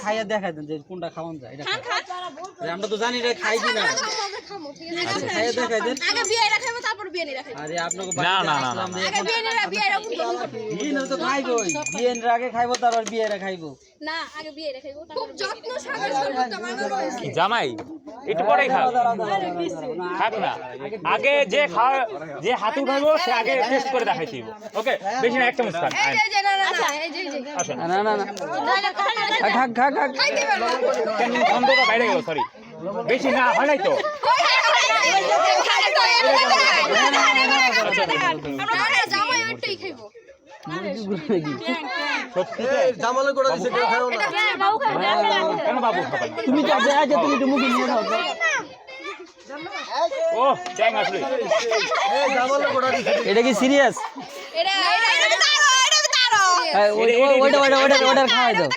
খাইয়া দেখাই দেন যে কোনটা খাওয়ান যায়। এটা আমরা তো জানি এটা খাই কি না। খাইয়া দেখাই দেন। আগে বিয়েরা খাইবো তারপর বিয়ে নিরা খাইবো। আরে আপনাকে না আগে বিয়েরা গ্রহণ করবে। বিয়ে তো খাইবই। বিয়ের আগে খাইবো তারপর বিয়েরা খাইবো। না আগে বিয়েরা খাইবো খুব যত্ন সহকারে বানানো রয়েছে। জামাই একটু পরেই খাও, খাক না। আগে যে খাওয়া যে হাত উঠাবো সে আগে টেস্ট করে দেখাইছি। ওকে, বেশি না, এক চামচ খান। এই যে না না না এই যে আসেন। না না না খাক খাক খাক কেন গন্ধটা বাইরে গেল? সরি, বেশি না হয় নাই তো। আমরা জামাই ওইটাই খাইবো। জামালে করে দিছে কেউ খাও না। কেন বাবু খাবেন? তুমি তো আগে তুমি তো মুখে নিয়ে নাও। ও ট্যাং আসলে এই জামালে করে দিছে। এটা কি সিরিয়াস? এটা তারো ওইটা খাওয়াই দাও।